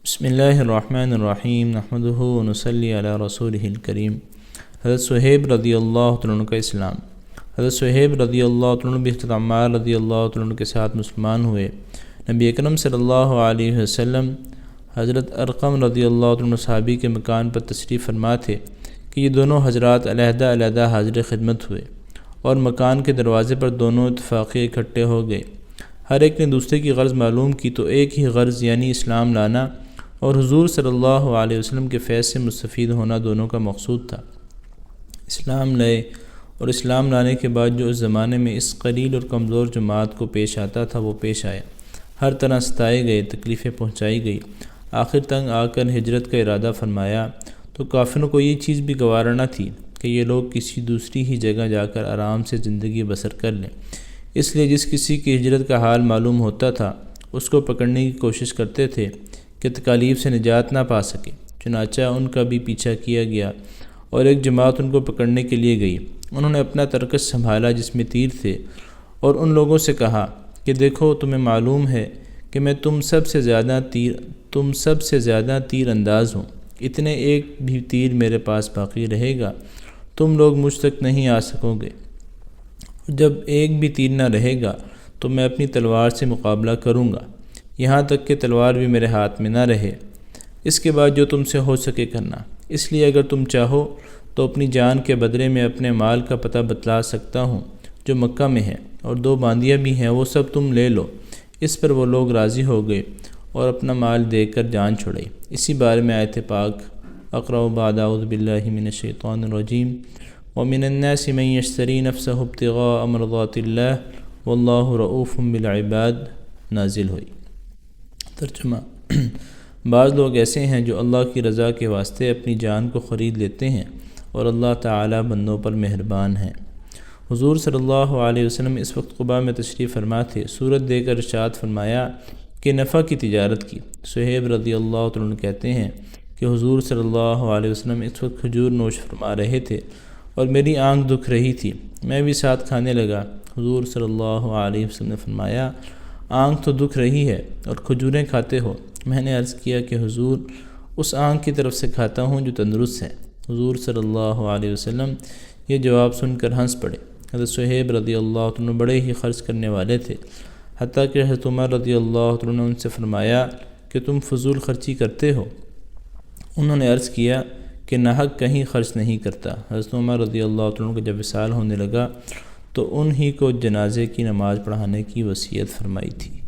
بسم اللہ الرحمن الرحیم نحمدہ ونصلی علی رسولہ الکریم۔ حضرت صہیب رضی اللہ عنہ کا اسلام۔ حضرت صہیب رضی اللہ عنہ بحضرت عمار رضی اللہ عنہ کے ساتھ مسلمان ہوئے۔ نبی اکرم صلی اللہ علیہ وسلم حضرت ارقم رضی اللہ عنہ صحابی کے مکان پر تشریف فرما تھے کہ یہ دونوں حضرات علیحدہ علیحدہ حاضر خدمت ہوئے اور مکان کے دروازے پر دونوں اتفاقی اکٹھے ہو گئے۔ ہر ایک نے دوسرے کی غرض معلوم کی تو ایک ہی غرض یعنی اسلام لانا اور حضور صلی اللہ علیہ وسلم کے فیض سے مستفید ہونا دونوں کا مقصود تھا۔ اسلام لائے اور اسلام لانے کے بعد جو اس زمانے میں اس قلیل اور کمزور جماعت کو پیش آتا تھا وہ پیش آیا۔ ہر طرح ستائے گئے، تکلیفیں پہنچائی گئی۔ آخر تنگ آ کر ہجرت کا ارادہ فرمایا تو کافروں کو یہ چیز بھی گوارا نہ تھی کہ یہ لوگ کسی دوسری ہی جگہ جا کر آرام سے زندگی بسر کر لیں، اس لیے جس کسی کی ہجرت کا حال معلوم ہوتا تھا اس کو پکڑنے کی کوشش کرتے تھے کہ تکالیف سے نجات نہ پا سکے۔ چنانچہ ان کا بھی پیچھا کیا گیا اور ایک جماعت ان کو پکڑنے کے لیے گئی۔ انہوں نے اپنا ترکش سنبھالا جس میں تیر تھے اور ان لوگوں سے کہا کہ دیکھو، تمہیں معلوم ہے کہ میں تم سب سے زیادہ تیر انداز ہوں، اتنے ایک بھی تیر میرے پاس باقی رہے گا تم لوگ مجھ تک نہیں آ سکو گے، جب ایک بھی تیر نہ رہے گا تو میں اپنی تلوار سے مقابلہ کروں گا، یہاں تک کہ تلوار بھی میرے ہاتھ میں نہ رہے۔ اس کے بعد جو تم سے ہو سکے کرنا، اس لیے اگر تم چاہو تو اپنی جان کے بدلے میں اپنے مال کا پتہ بتلا سکتا ہوں جو مکہ میں ہے، اور 2 باندیاں بھی ہیں، وہ سب تم لے لو۔ اس پر وہ لوگ راضی ہو گئے اور اپنا مال دے کر جان چھڑائی۔ اسی بارے میں آیت پاک اقرأ بعد اعوذ باللہ من الشیطان الرجیم ومن الناس من یشتری نفسہ ابتغاء مرضات اللہ واللہ رؤوف بالعباد نازل ہوئی۔ ترجمہ: بعض لوگ ایسے ہیں جو اللہ کی رضا کے واسطے اپنی جان کو خرید لیتے ہیں اور اللہ تعالی بندوں پر مہربان ہیں۔ حضور صلی اللہ علیہ وسلم اس وقت قباء میں تشریف فرما تھے۔ صورت دے کر ارشاد فرمایا کہ نفع کی تجارت کی۔ صہیب رضی اللہ عنہ کہتے ہیں کہ حضور صلی اللہ علیہ وسلم اس وقت کھجور نوش فرما رہے تھے اور میری آنکھ دکھ رہی تھی، میں بھی ساتھ کھانے لگا۔ حضور صلی اللہ علیہ وسلم نے فرمایا آنکھ تو دکھ رہی ہے اور کھجوریں کھاتے ہو۔ میں نے عرض کیا کہ حضور، اس آنکھ کی طرف سے کھاتا ہوں جو تندرست ہے۔ حضور صلی اللہ علیہ وسلم یہ جواب سن کر ہنس پڑے۔ حضرت صہیب رضی اللہ عنہ بڑے ہی خرچ کرنے والے تھے، حتیٰ کہ حضرت عمر رضی اللہ عنہ نے ان سے فرمایا کہ تم فضول خرچی کرتے ہو۔ انہوں نے عرض کیا کہ ناحق کہیں خرچ نہیں کرتا۔ حضرت عمر رضی اللہ عنہ کو جب وصال ہونے لگا تو انہی کو جنازے کی نماز پڑھانے کی وصیت فرمائی تھی۔